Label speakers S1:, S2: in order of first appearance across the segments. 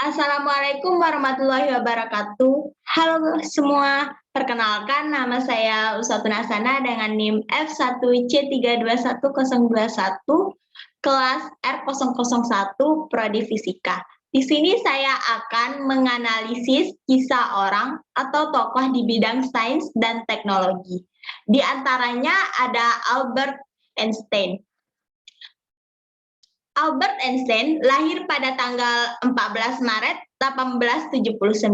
S1: Assalamualaikum warahmatullahi wabarakatuh. Halo semua, perkenalkan nama saya Usatun Hasana dengan NIM F1C321021 kelas R001 Prodi Fisika. Di sini saya akan menganalisis kisah orang atau tokoh di bidang sains dan teknologi. Di antaranya ada Albert Einstein. Albert Einstein lahir pada tanggal 14 Maret 1879.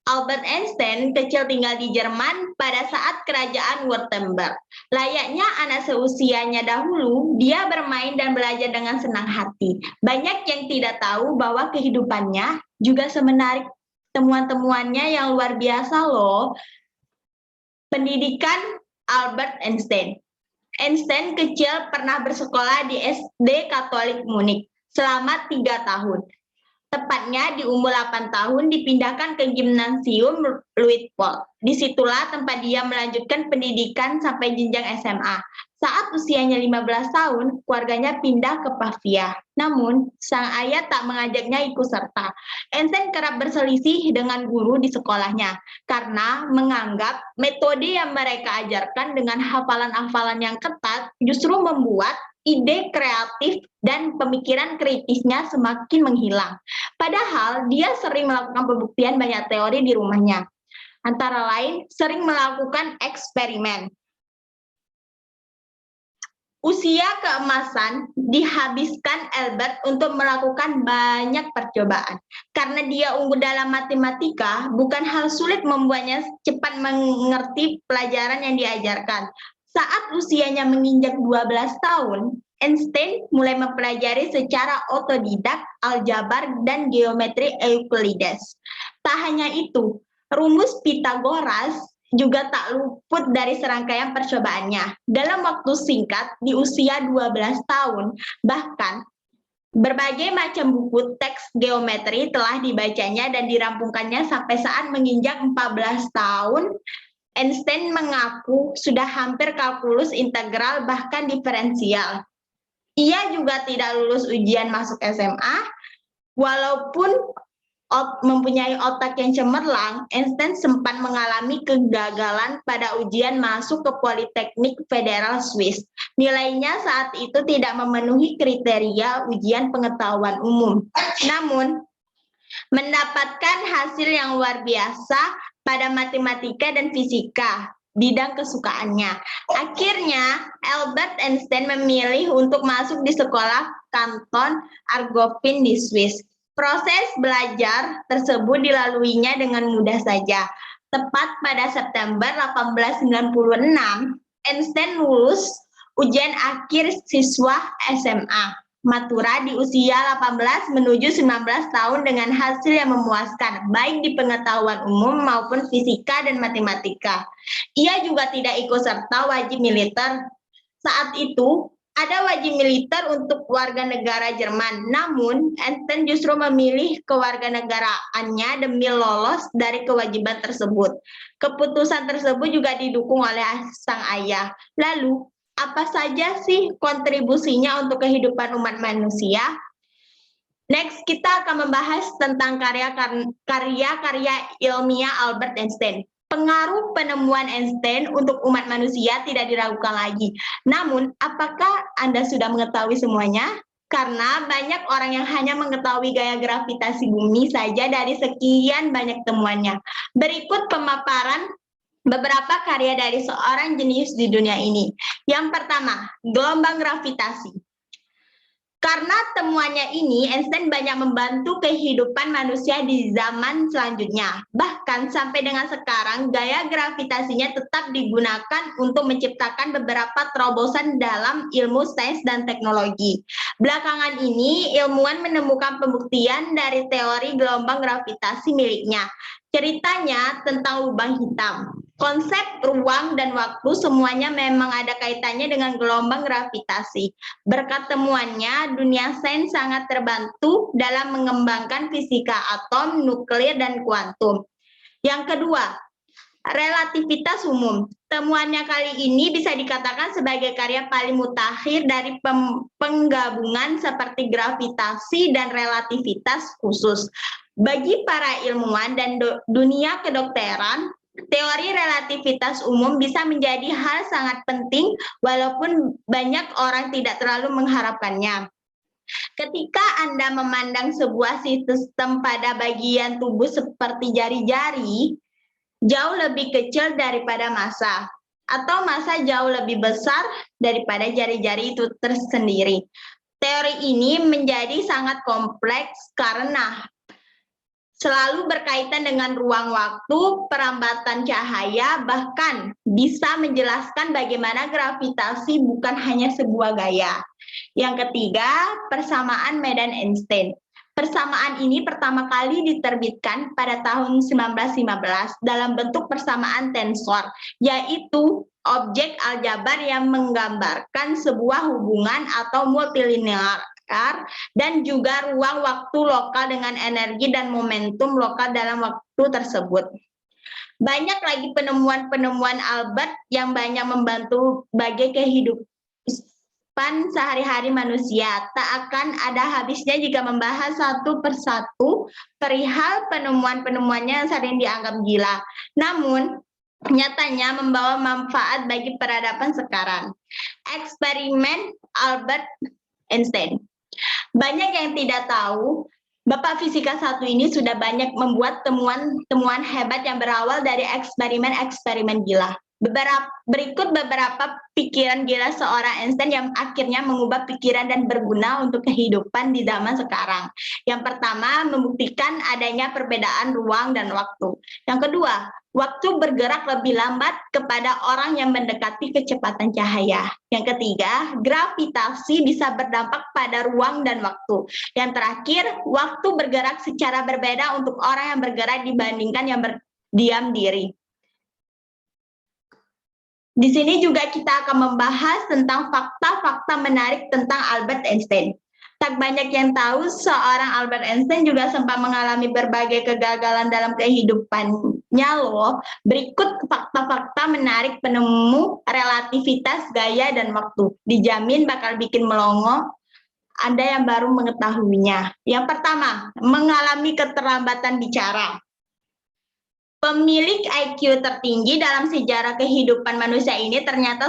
S1: Albert Einstein kecil tinggal di Jerman pada saat kerajaan Württemberg. Layaknya anak seusianya dahulu, dia bermain dan belajar dengan senang hati. Banyak yang tidak tahu bahwa kehidupannya juga semenarik temuan-temuannya yang luar biasa loh. Pendidikan Albert Einstein. Einstein kecil pernah bersekolah di SD Katolik Munich selama 3 tahun. Tepatnya di umur 8 tahun dipindahkan ke Gimnasium Luitpold. Disitulah tempat dia melanjutkan pendidikan sampai jenjang SMA. Saat usianya 15 tahun, keluarganya pindah ke Pavia. Namun, sang ayah tak mengajaknya ikut serta. Einstein kerap berselisih dengan guru di sekolahnya karena menganggap metode yang mereka ajarkan dengan hafalan-hafalan yang ketat justru membuat ide kreatif dan pemikiran kritisnya semakin menghilang. Padahal dia sering melakukan pembuktian banyak teori di rumahnya. Antara lain, sering melakukan eksperimen. Usia keemasan dihabiskan Albert untuk melakukan banyak percobaan. Karena dia unggul dalam matematika, bukan hal sulit membuatnya cepat mengerti pelajaran yang diajarkan. Saat usianya menginjak 12 tahun, Einstein mulai mempelajari secara otodidak aljabar dan geometri Euclides. Tak hanya itu, rumus Pythagoras juga tak luput dari serangkaian percobaannya. Dalam waktu singkat, di usia 12 tahun, bahkan berbagai macam buku teks geometri telah dibacanya dan dirampungkannya sampai saat menginjak 14 tahun. Einstein mengaku sudah hampir kalkulus integral bahkan diferensial. Ia juga tidak lulus ujian masuk SMA, walaupun mempunyai otak yang cemerlang, Einstein sempat mengalami kegagalan pada ujian masuk ke Politeknik Federal Swiss. Nilainya saat itu tidak memenuhi kriteria ujian pengetahuan umum. Namun, mendapatkan hasil yang luar biasa pada matematika dan fisika, bidang kesukaannya. Akhirnya, Albert Einstein memilih untuk masuk di sekolah kanton Argovin di Swiss. Proses belajar tersebut dilaluinya dengan mudah saja. Tepat pada September 1896, Einstein lulus ujian akhir siswa SMA Matura di usia 18 menuju 19 tahun dengan hasil yang memuaskan, baik di pengetahuan umum maupun fisika dan matematika. Ia juga tidak ikut serta wajib militer. Saat itu, ada wajib militer untuk warga negara Jerman, namun Einstein justru memilih kewarganegaraannya demi lolos dari kewajiban tersebut. Keputusan tersebut juga didukung oleh sang ayah. Lalu, apa saja sih kontribusinya untuk kehidupan umat manusia? Next, kita akan membahas tentang karya-karya ilmiah Albert Einstein. Pengaruh penemuan Einstein untuk umat manusia tidak diragukan lagi. Namun, apakah Anda sudah mengetahui semuanya? Karena banyak orang yang hanya mengetahui gaya gravitasi bumi saja dari sekian banyak temuannya. Berikut pemaparan beberapa karya dari seorang jenius di dunia ini. Yang pertama, gelombang gravitasi. Karena temuannya ini, Einstein banyak membantu kehidupan manusia di zaman selanjutnya. Bahkan sampai dengan sekarang, gaya gravitasinya tetap digunakan untuk menciptakan beberapa terobosan dalam ilmu sains dan teknologi. Belakangan ini, ilmuwan menemukan pembuktian dari teori gelombang gravitasi miliknya. Ceritanya tentang lubang hitam. Konsep ruang dan waktu semuanya memang ada kaitannya dengan gelombang gravitasi. Berkat temuannya, dunia sains sangat terbantu dalam mengembangkan fisika atom, nuklir, dan kuantum. Yang kedua, relativitas umum. Temuannya kali ini bisa dikatakan sebagai karya paling mutakhir dari penggabungan seperti gravitasi dan relativitas khusus. Bagi para ilmuwan dan dunia kedokteran, teori relativitas umum bisa menjadi hal sangat penting walaupun banyak orang tidak terlalu mengharapkannya. Ketika Anda memandang sebuah sistem pada bagian tubuh seperti jari-jari, jauh lebih kecil daripada massa, atau massa jauh lebih besar daripada jari-jari itu tersendiri. Teori ini menjadi sangat kompleks karena selalu berkaitan dengan ruang waktu, perambatan cahaya, bahkan bisa menjelaskan bagaimana gravitasi bukan hanya sebuah gaya. Yang ketiga, persamaan medan Einstein. Persamaan ini pertama kali diterbitkan pada tahun 1915 dalam bentuk persamaan tensor, yaitu objek aljabar yang menggambarkan sebuah hubungan atau multilinear dan juga ruang waktu lokal dengan energi dan momentum lokal dalam waktu tersebut. Banyak lagi penemuan-penemuan Albert yang banyak membantu bagi kehidupan sehari-hari manusia. Tak akan ada habisnya jika membahas satu persatu perihal penemuan-penemuannya yang sering dianggap gila. Namun, nyatanya membawa manfaat bagi peradaban sekarang. Eksperimen Albert Einstein. Banyak yang tidak tahu, Bapak Fisika 1 ini sudah banyak membuat temuan-temuan hebat yang berawal dari eksperimen-eksperimen gila. Berikut beberapa pikiran gila seorang Einstein yang akhirnya mengubah pikiran dan berguna untuk kehidupan di zaman sekarang. Yang pertama, membuktikan adanya perbedaan ruang dan waktu. Yang kedua, waktu bergerak lebih lambat kepada orang yang mendekati kecepatan cahaya. Yang ketiga, gravitasi bisa berdampak pada ruang dan waktu. Yang terakhir, waktu bergerak secara berbeda untuk orang yang bergerak dibandingkan yang berdiam diri. Di sini juga kita akan membahas tentang fakta-fakta menarik tentang Albert Einstein. Tak banyak yang tahu, seorang Albert Einstein juga sempat mengalami berbagai kegagalan dalam kehidupannya loh. Berikut fakta-fakta menarik penemu relativitas gaya dan waktu. Dijamin bakal bikin melongo Anda yang baru mengetahuinya. Yang pertama, mengalami keterlambatan bicara. Pemilik IQ tertinggi dalam sejarah kehidupan manusia ini ternyata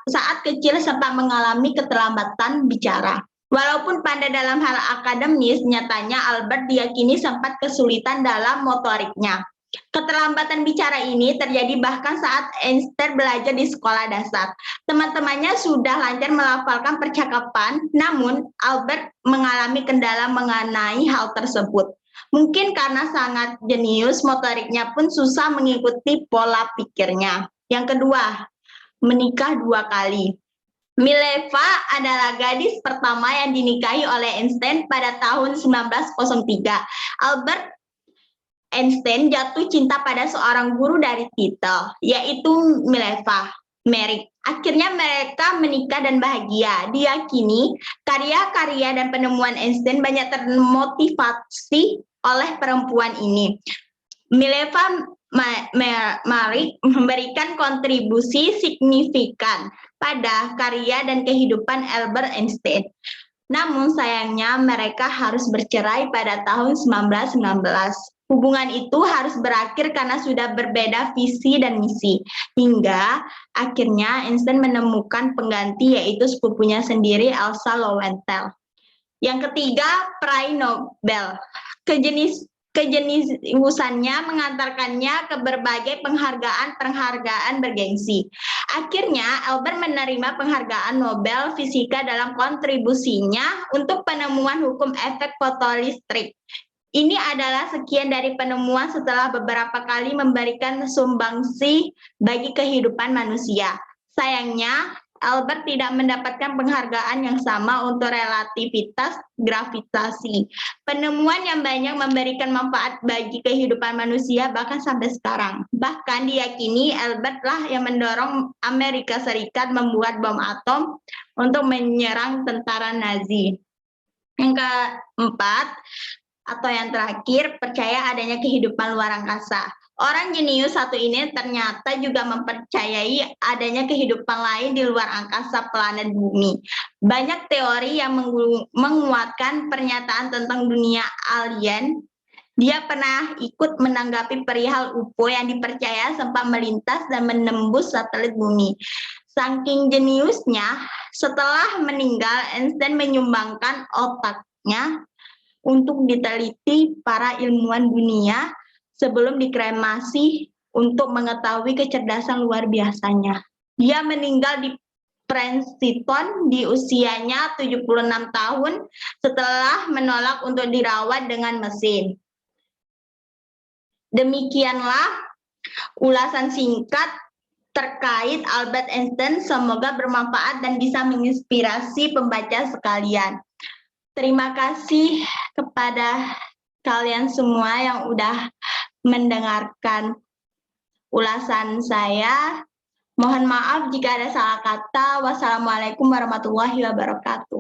S1: saat kecil sempat mengalami keterlambatan bicara. Walaupun pandai dalam hal akademis, nyatanya Albert diyakini sempat kesulitan dalam motoriknya. Keterlambatan bicara ini terjadi bahkan saat Einstein belajar di sekolah dasar. Teman-temannya sudah lancar melafalkan percakapan, namun Albert mengalami kendala mengenai hal tersebut. Mungkin karena sangat jenius, motoriknya pun susah mengikuti pola pikirnya. Yang kedua, menikah 2 kali. Mileva adalah gadis pertama yang dinikahi oleh Einstein pada tahun 1903. Albert Einstein jatuh cinta pada seorang guru dari Tito, yaitu Mileva Merrick. Akhirnya mereka menikah dan bahagia. Diyakini karya-karya dan penemuan Einstein banyak termotivasi oleh perempuan ini. Mileva Merrick memberikan kontribusi signifikan pada karya dan kehidupan Albert Einstein. Namun sayangnya mereka harus bercerai pada tahun 1919. Hubungan itu harus berakhir karena sudah berbeda visi dan misi. Hingga akhirnya Einstein menemukan pengganti, yaitu sepupunya sendiri, Elsa Lowenthal. Yang ketiga, peraih Nobel. Kejeniusannya mengantarkannya ke berbagai penghargaan bergengsi. Akhirnya, Albert menerima penghargaan Nobel Fisika dalam kontribusinya untuk penemuan hukum efek fotolistrik. Ini adalah sekian dari penemuan setelah beberapa kali memberikan sumbangsi bagi kehidupan manusia. Sayangnya, Albert tidak mendapatkan penghargaan yang sama untuk relativitas gravitasi. Penemuan yang banyak memberikan manfaat bagi kehidupan manusia bahkan sampai sekarang. Bahkan diyakini Albert lah yang mendorong Amerika Serikat membuat bom atom untuk menyerang tentara Nazi. Yang keempat, atau yang terakhir, percaya adanya kehidupan luar angkasa. Orang jenius satu ini ternyata juga mempercayai adanya kehidupan lain di luar angkasa planet bumi. Banyak teori yang menguatkan pernyataan tentang dunia alien Dia pernah ikut menanggapi perihal UFO yang dipercaya sempat melintas dan menembus satelit bumi. Saking jeniusnya, setelah meninggal, Einstein menyumbangkan otaknya untuk diteliti para ilmuwan dunia sebelum dikremasi untuk mengetahui kecerdasan luar biasanya. Dia meninggal di Princeton di usianya 76 tahun setelah menolak untuk dirawat dengan mesin. Demikianlah ulasan singkat terkait Albert Einstein. Semoga bermanfaat dan bisa menginspirasi pembaca sekalian. Terima kasih kepada kalian semua yang udah mendengarkan ulasan saya. Mohon maaf jika ada salah kata. Wassalamualaikum warahmatullahi wabarakatuh.